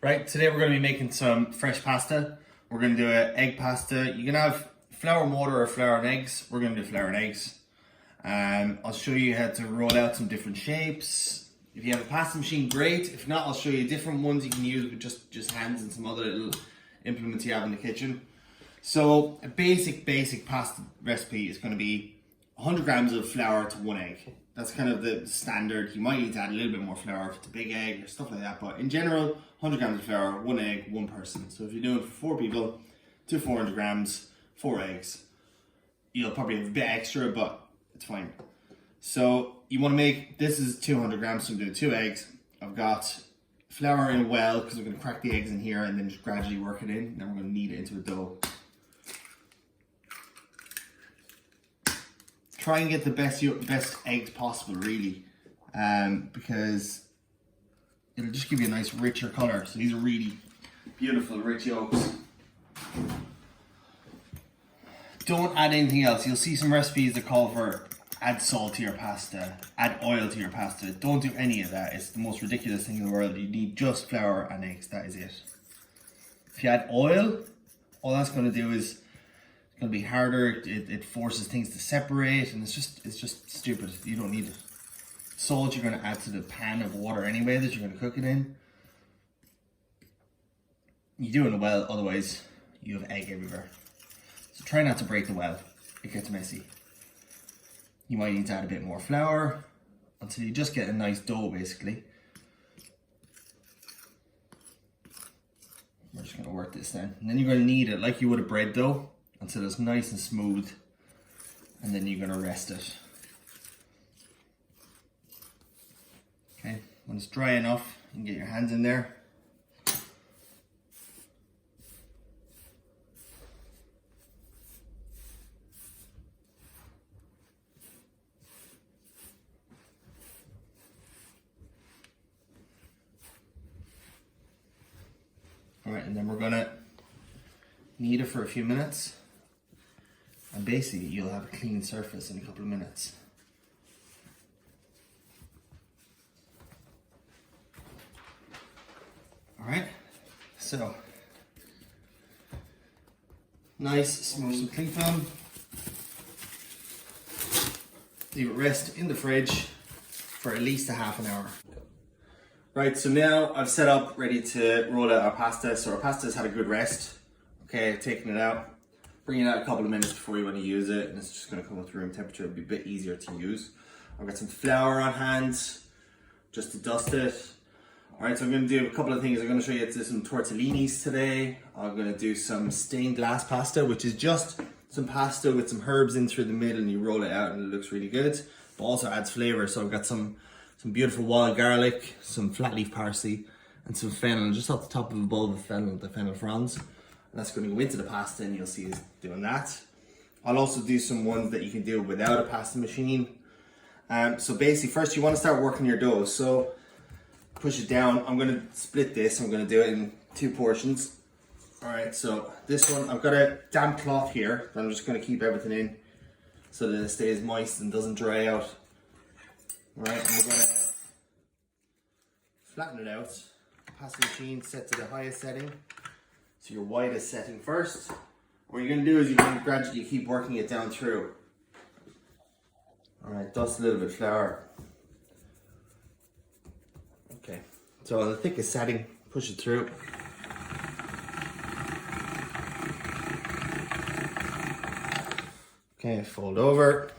Right, today we're going to be making some fresh pasta. We're going to do an egg pasta. You can have flour and water or flour and eggs. We're going to do flour and eggs. I'll show you how to roll out some different shapes. If you have a pasta machine, great. If not, I'll show you different ones you can use with just hands and some other little implements you have in the kitchen. So a basic pasta recipe is going to be 100 grams of flour to 1 egg. That's kind of the standard. You might need to add a little bit more flour if it's a big egg or stuff like that, but in general, 100 grams of flour, 1 egg, 1 person. So if you're doing it for 4 people, to 400 grams, 4 eggs. You'll probably have a bit extra, but it's fine. So you want to make, this is 200 grams, so I'm doing 2 eggs. I've got flour in a well, because we're going to crack the eggs in here and then just gradually work it in. Then we're going to knead it into a dough. Try and get the best eggs possible, really, because it'll just give you a nice richer color. So these are really beautiful, rich yolks. Don't add anything else. You'll see some recipes that call for add salt to your pasta, add oil to your pasta. Don't do any of that. It's the most ridiculous thing in the world. You need just flour and eggs. That is it. If you add oil, all that's going to do is going to be harder. It forces things to separate, and it's just stupid. You don't need it. Salt you're going to add to the pan of water anyway that you're going to cook it in. You do it in a well, otherwise you have egg everywhere. So try not to break the well. It gets messy. You might need to add a bit more flour until you just get a nice dough, basically. We're just going to work this then, and then you're going to knead it like you would a bread dough until it's nice and smooth, and then you're going to rest it. Okay, when it's dry enough, you can get your hands in there. All right, and then we're going to knead it for a few minutes. And basically, you'll have a clean surface in a couple of minutes. All right, so nice, smooth some cling film. Leave it rest in the fridge for at least a half an hour. Right, so now I've set up, ready to roll out our pasta. So our pasta's had a good rest. Okay, taking it out. Bring it out a couple of minutes before you want to use it, and it's just going to come up to room temperature. It'll be a bit easier to use. I've got some flour on hand just to dust it. Alright, so I'm going to do a couple of things. I'm going to show you how to do some tortellinis today. I'm going to do some stained glass pasta, which is just some pasta with some herbs in through the middle, and you roll it out and it looks really good, but also adds flavour. So I've got some beautiful wild garlic, some flat leaf parsley, and some fennel just off the top of a bowl of fennel, the fennel fronds. And that's going to go into the pasta, and you'll see us doing that. I'll also do some ones that you can do without a pasta machine. So basically, first you want to start working your dough. So push it down. I'm going to split this. I'm going to do it in 2 portions. All right, so this one, I've got a damp cloth here. I'm just going to keep everything in so that it stays moist and doesn't dry out. All right, and we're going to flatten it out. Pasta machine set to the highest setting. So your widest setting first. What you're going to do is you're going to gradually keep working it down through. Alright, dust a little bit of flour. Okay, so on the thickest setting, push it through. Okay, fold over,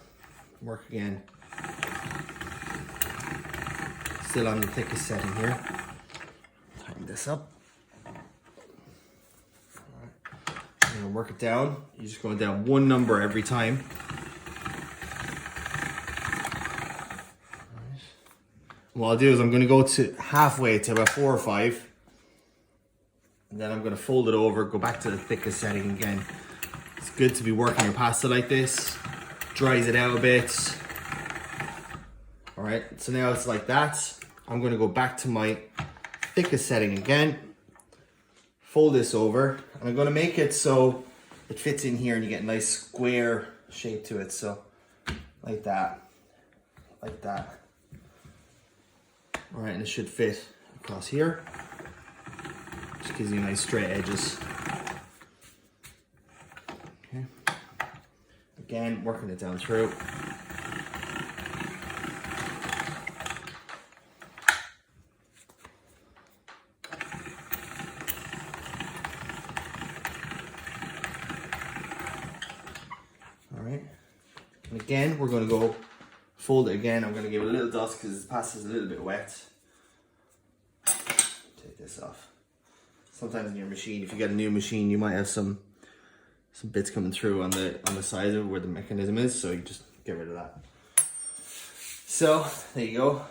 work again. Still on the thickest setting here. Tighten this up. Work it down. You're just going down 1 number every time. Right. What I'll do is I'm going to go to halfway to about 4 or 5, and then I'm going to fold it over, go back to the thickest setting again. It's good to be working your pasta like this. Dries it out a bit. All right, so now it's like that. I'm going to go back to my thickest setting again. Fold this over, and I'm going to make it so it fits in here and you get a nice square shape to it. So like that, like that. All right, and it should fit across here. Just gives you nice straight edges. Okay. Again, working it down through. All right. And again, we're going to go fold it again. I'm going to give it a little dust because the pasta is a little bit wet. Take this off. Sometimes in your machine, if you get a new machine, you might have some bits coming through on the side of where the mechanism is, so you just get rid of that. So there you go.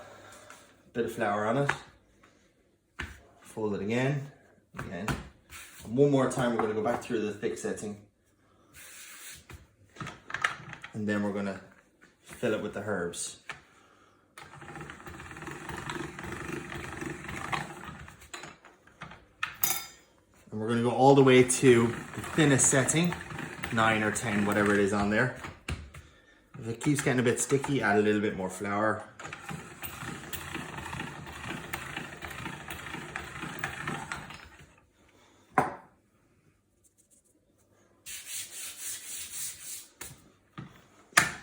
Bit of flour on it. Fold it again. And one more time, we're going to go back through the thick setting. And then we're going to fill it with the herbs. And we're going to go all the way to the thinnest setting, 9 or 10, whatever it is on there. If it keeps getting a bit sticky, add a little bit more flour.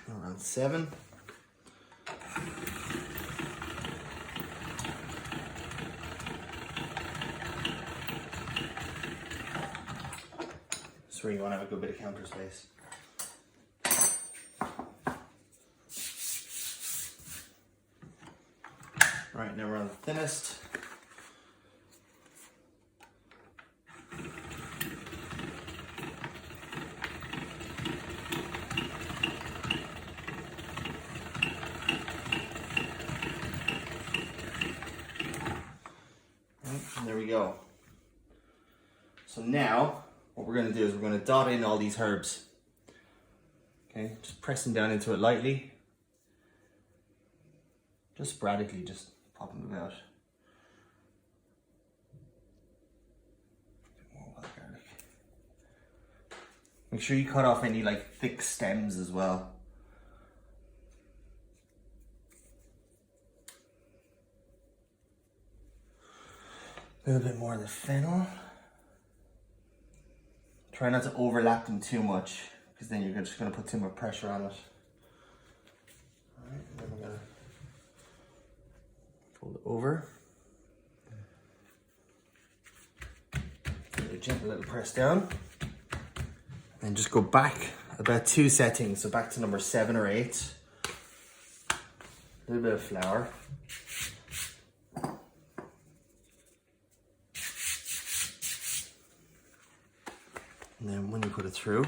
Around 7. That's where you want to have a good bit of counter space. Right, now we're on the thinnest. And there we go. So now, what we're going to do is we're going to dot in all these herbs. Okay, just pressing down into it lightly. Just sporadically, just popping them out. A bit more wild garlic. Make sure you cut off any like thick stems as well. A little bit more of the fennel. Try not to overlap them too much, because then you're just going to put too much pressure on it. Alright, then we're going to fold it over. Give it a gentle little press down. And just go back about 2 settings, so back to number 7 or 8. A little bit of flour. And then when you put it through,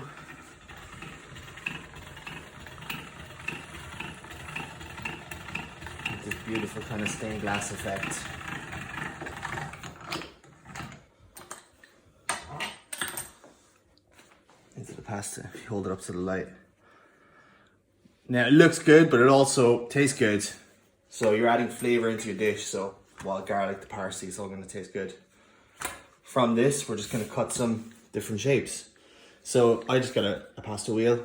this beautiful kind of stained glass effect. Into the pasta, if you hold it up to the light. Now it looks good, but it also tastes good. So you're adding flavor into your dish, so wild garlic, the parsley, it's all gonna taste good. From this, we're just gonna cut some different shapes. So I just got a pasta wheel,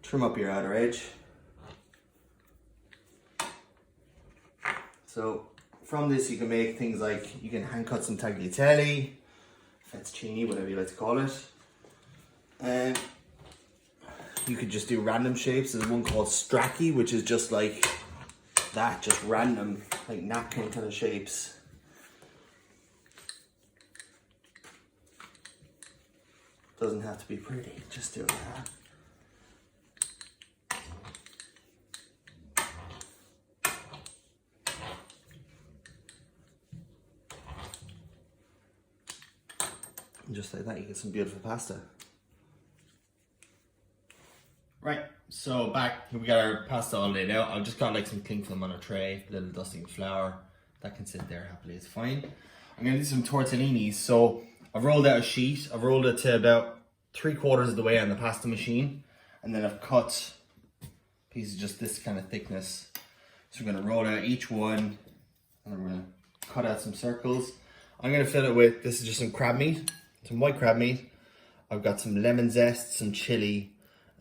trim up your outer edge. So from this you can make things like, you can hand cut some tagliatelle, fettuccine, whatever you like to call it. And you could just do random shapes. There's one called strachy, which is just like that, just random, like napkin kind of shapes. Doesn't have to be pretty, just do that. And just like that, you get some beautiful pasta. Right, so back, we got our pasta all laid out. I've just got like some cling film on a tray, a little dusting of flour. That can sit there happily, it's fine. I'm gonna do some tortellinis. So I've rolled out a sheet. I've rolled it to about 3/4 of the way on the pasta machine. And then I've cut pieces just this kind of thickness. So we're gonna roll out each one and then we're gonna cut out some circles. I'm gonna fill it with, this is just some crab meat, some white crab meat. I've got some lemon zest, some chili,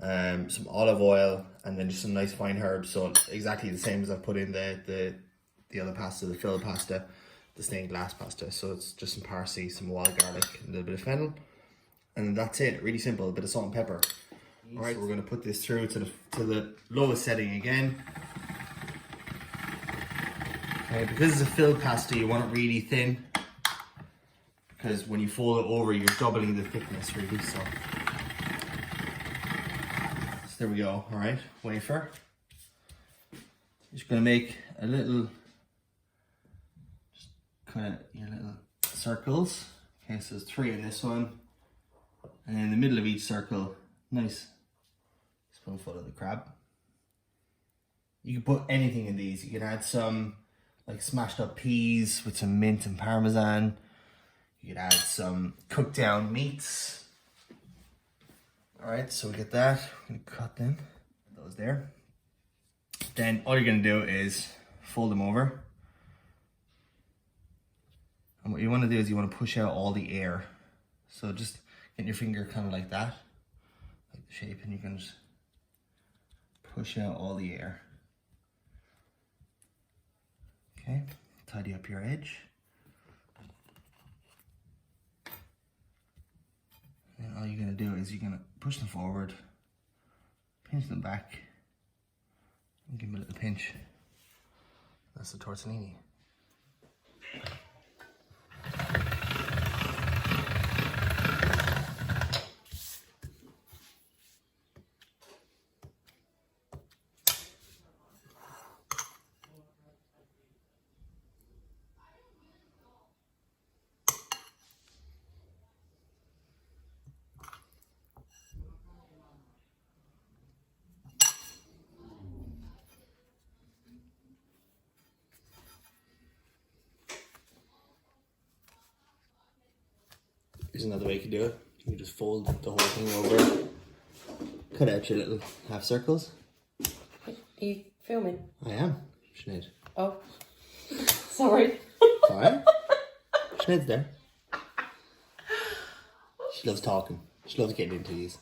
some olive oil, and then just some nice fine herbs. So exactly the same as I've put in the other pasta, the filled pasta. the stained glass pasta. So it's just some parsley, some wild garlic, and a little bit of fennel. And that's it, really simple, a bit of salt and pepper. All right, so we're gonna put this through to the lowest setting again. Okay, because it's a filled pasta, you want it really thin. Because when you fold it over, you're doubling the thickness really, so there we go, all right, wafer. Just gonna make a little, just kind of your little circles. Okay, so there's 3 in this one. And in the middle of each circle, nice spoonful of the crab. You can put anything in these. You can add some like smashed up peas with some mint and parmesan. You could add some cooked down meats. All right, so we get that. We're gonna cut them, those there. Then all you're gonna do is fold them over. And what you wanna do is you wanna push out all the air. So just get your finger kind of like that, like the shape, and you can just push out all the air. Okay, tidy up your edge. And all you're gonna do is you're gonna push them forward, pinch them back, and give them a little pinch. That's the tortellini. Here's another way you can do it. You can just fold the whole thing over, cut out your little half circles. Are you filming? I am, Sinead. Oh, sorry. Alright. Sinead's there. She loves talking. She loves getting into these.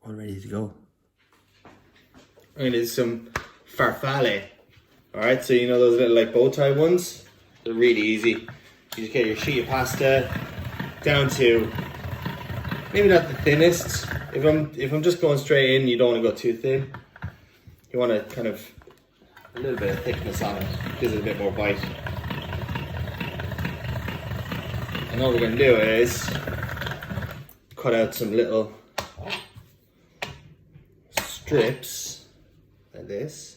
All ready to go. I'm gonna do some farfalle. Alright, so you know those little like bow tie ones? They're really easy. You just get your sheet of pasta down to maybe not the thinnest. If I'm just going straight in, you don't want to go too thin. You want to kind of a little bit of thickness on it, gives it a bit more bite. And all we're going to do is cut out some little strips like this,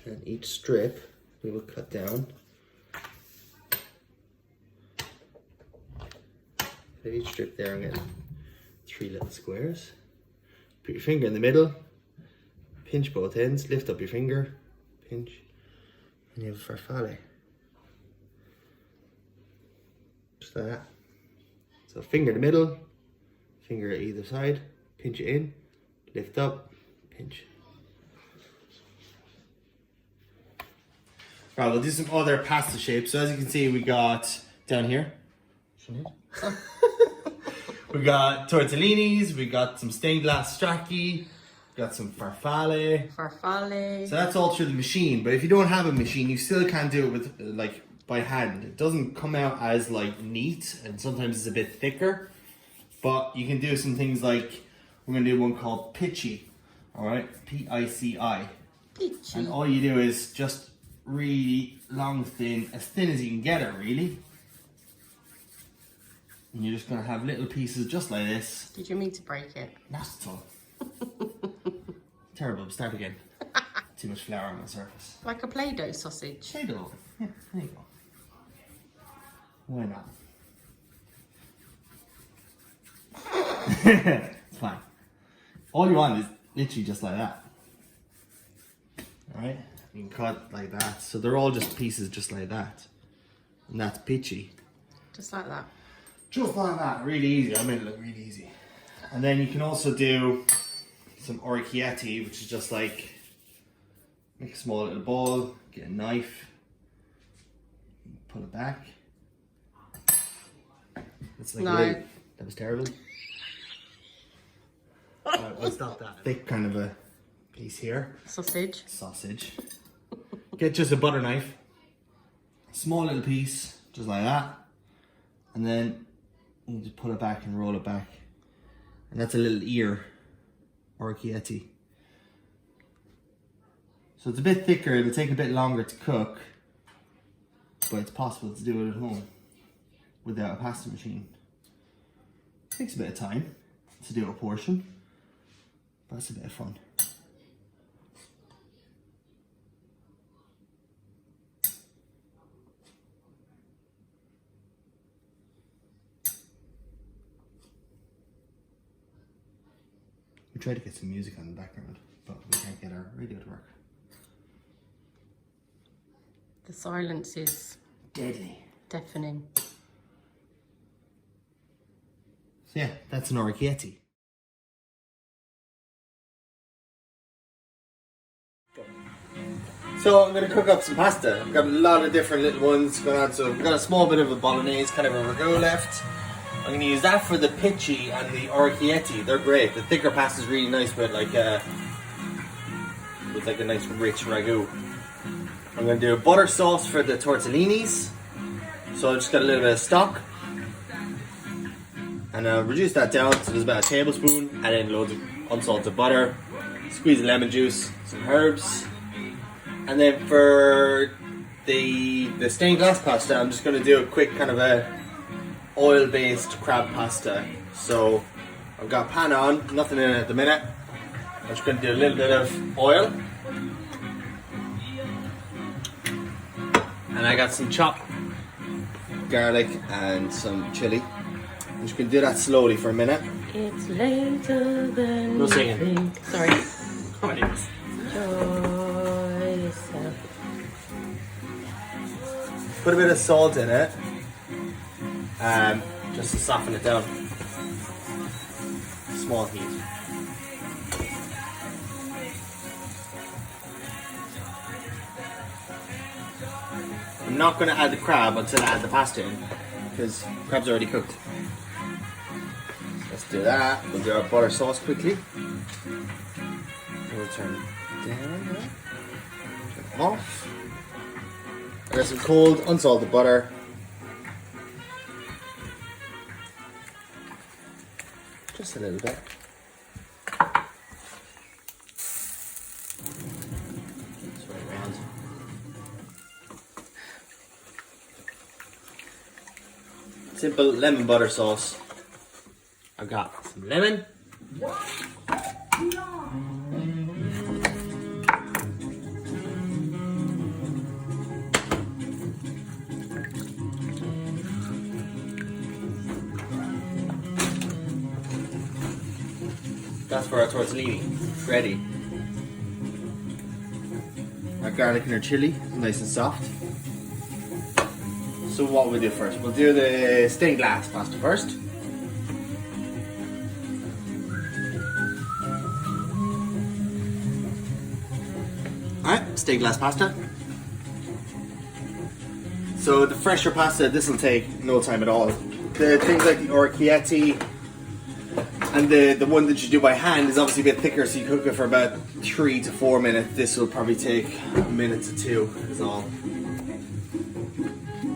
and each strip we will cut down. At each strip there, I'm getting 3 little squares. Put your finger in the middle, pinch both ends, lift up your finger, pinch, and you have farfalle. Just like that. So finger in the middle, finger at either side, pinch it in, lift up, pinch. Right, we'll do some other pasta shapes. So as you can see, we got down here. We got tortellinis, we got some stained glass stracci, got some farfalle. Farfalle. So that's all through the machine. But if you don't have a machine, you still can do it with like by hand. It doesn't come out as like neat, and sometimes it's a bit thicker. But you can do some things like, we're gonna do one called pitchy. All right, P-I-C-I. Pitchy. And all you do is just really long, thin, as thin as you can get it, really. And you're just gonna have little pieces just like this. Did you mean to break it? Not at all. Terrible, start again. Too much flour on the surface. Like a Play-Doh sausage. Play-Doh. Yeah, there you go. Why not? It's fine. All you want is literally just like that. Alright? You can cut like that. So they're all just pieces just like that. And that's pitchy. Just like that. Just like that, really easy. I made it look really easy. And then you can also do some orecchietti, which is just like, make a small little ball, get a knife, pull it back. That's like No. That was terrible. Alright, we'll stop that. Thick kind of a piece here. Sausage. Sausage. Get just a butter knife. Small little piece, just like that. And then you just pull it back and roll it back. And that's a little ear, or a chieti. So it's a bit thicker, it'll take a bit longer to cook, but it's possible to do it at home without a pasta machine. It takes a bit of time to do a portion, but it's a bit of fun. We tried to get some music on in the background, but we can't get our radio to work. The silence is Deadly. deafening. So yeah, that's an orecchiette. So I'm going to cook up some pasta. I've got a lot of different little ones going on. So I've got a small bit of a bolognese, kind of a ragu left. I'm going to use that for the pici and the orecchiette. They're great. The thicker pasta is really nice with like a nice rich ragu. I'm going to do a butter sauce for the tortellinis. So I just got a little bit of stock. And I'll reduce that down so there's about a tablespoon. And then loads of unsalted butter. Squeeze lemon juice, some herbs. And then for the stained glass pasta, I'm just going to do a quick kind of a oil-based crab pasta. So I've got a pan on, nothing in it at the minute. I'm just going to do a little bit of oil. And I got some chopped garlic and some chili. I'm just going to do that slowly for a minute. It's later than No singing. you think. Sorry. Oh, it is. Enjoy yourself. Put a bit of salt in it, just to soften it down. Small heat. I'm not going to add the crab until I add the pasta in, because the crab's already cooked. So let's do that. We'll do our butter sauce quickly. We'll turn it down, turn it off. I got some cold, unsalted butter. Just a little bit. Swirl it around. Simple lemon butter sauce. I've got some lemon. That's for our tortellini. Ready. Our garlic and our chili, nice and soft. So what we'll do first? We'll do the stained glass pasta first. Alright, stained glass pasta. So the fresher pasta, this will take no time at all. The things like the orecchiette and the one that you do by hand is obviously a bit thicker, so you cook it for about 3 to 4 minutes. This will probably take a minute to 2 is all.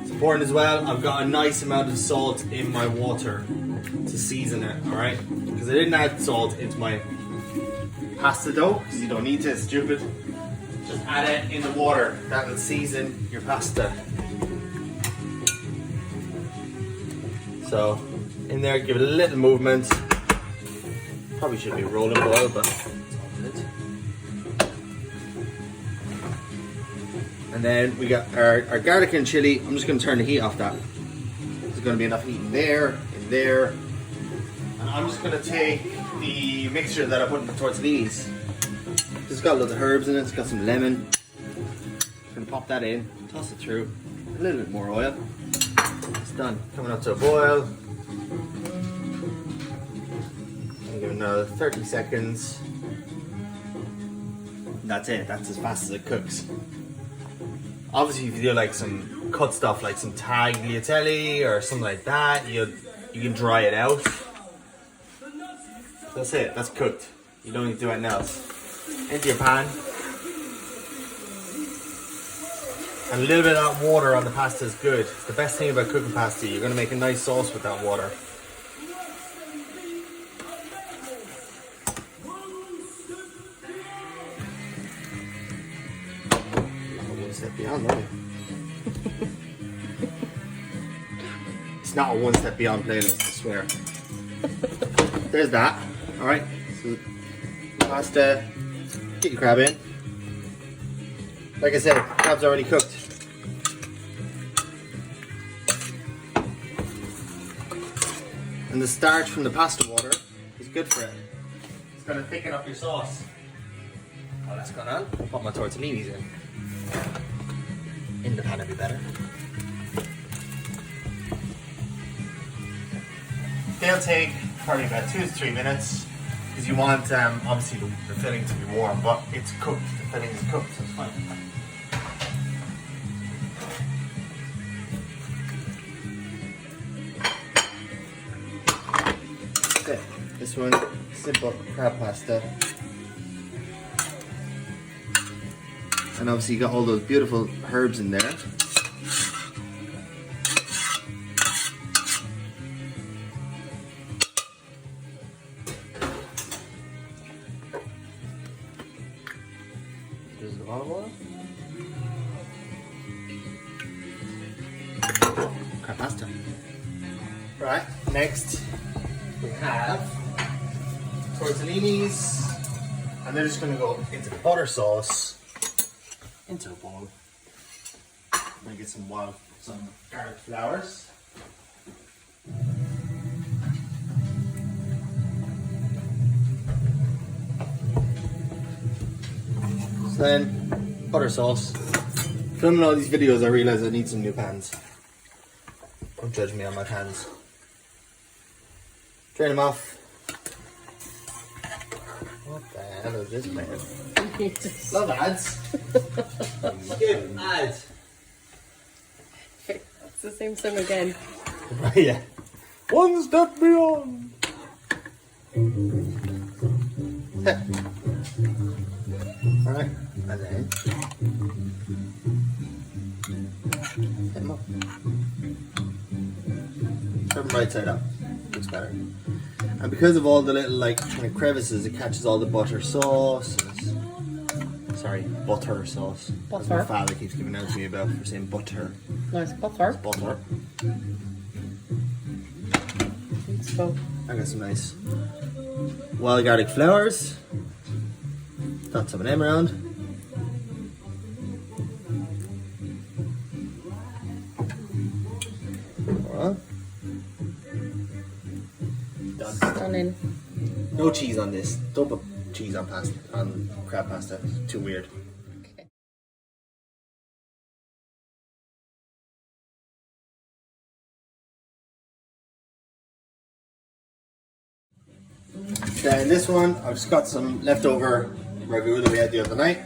It's important as well, I've got a nice amount of salt in my water to season it, alright? Because I didn't add salt into my pasta dough, because you don't need to, it's stupid. Just add it in the water, that will season your pasta. So, in there, give it a little movement. Probably should be rolling boil, but it's all good. And then we got our garlic and chili. I'm just going to turn the heat off that. There's going to be enough heat in there. And I'm just going to take the mixture that I put in the tortellinis. It's got loads of herbs in it. It's got some lemon. Just going to pop that in, toss it through. A little bit more oil. It's done. Coming up to a boil. Give it another 30 seconds. That's it. That's as fast as it cooks. Obviously, if you do like some cut stuff, like some tagliatelle or something like that, you can dry it out. That's it. That's cooked. You don't need to do anything else. into your pan. And a little bit of that water on the pasta is good. The best thing about cooking pasta, you're going to make a nice sauce with that water. One step beyond, no? It's not a one step beyond playlist, I swear. There's that. Alright, so pasta, get your crab in. Like I said, crab's already cooked. And the starch from the pasta water is good for it. It's going to thicken up your sauce. While that's going on, I'll put my tortellinis in. In the pan would be better. They'll take probably about 2 to 3 minutes because you want obviously the filling to be warm, but it's cooked. The filling is cooked, so it's fine. Okay, this one, simple crab pasta, and obviously you got all those beautiful herbs in there. There's the olive oil. Crab pasta. Right, next we have tortellinis, and they're just going to go into the butter sauce, into a bowl. I'm going to get some garlic flowers. So then, butter sauce. Filming all these videos, I realised I need some new pans. Don't judge me on my pans. Drain them off. What the hell is this, man? Love ads. Skip ads. It's the same song again. Right, yeah. One step beyond. Alright, and then hit them up. Turn them right side up. Looks better. And because of all the little kind of crevices, it catches all the butter sauce. Sorry, butter sauce. That's what my father keeps giving out to me about for saying butter. Nice butter. It's butter. Let's go. I got some nice wild garlic flowers. Got some of them around. Alright. Done. Stunning. No cheese on this. Don't put cheese on pasta, on crab pasta. It's too weird. Okay. Then this one, I've just got some leftover ragu that we had the other night.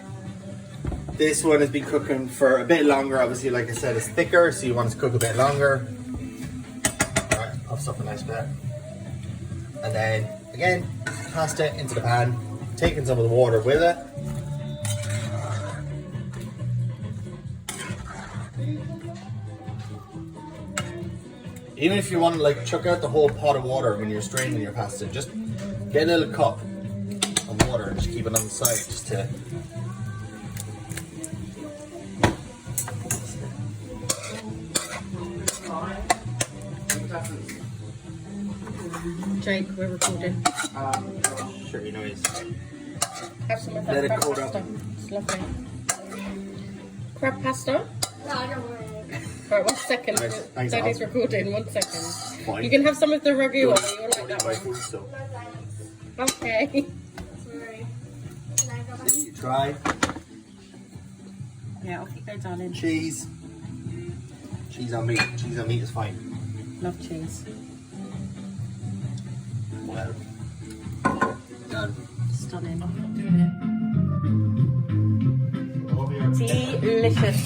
This one has been cooking for a bit longer. Obviously, like I said, it's thicker, so you want it to cook a bit longer. Alright, I'll stuff a nice bit. And then, again, pasta into the pan, taking some of the water with it. Even if you want to chuck out the whole pot of water when you're straining your pasta, just get a little cup of water and just keep it on the side just to... Jake, we're recording. Sure, you know he's... Have some of Let that it crab cool pasta. down. It's lovely. Crab pasta? No, I don't want it. Right, 1 second. Nice. Thanks, Daddy's Al. recording. 1 second. Fine. You can have some of the ragu. You like that My one? food still. Okay. Sorry. Can I go back? You try. Yeah, off you go, darling. Cheese. Cheese on meat. Cheese on meat is fine. Love cheese. Well. Done. Stunning. Over here. Delicious.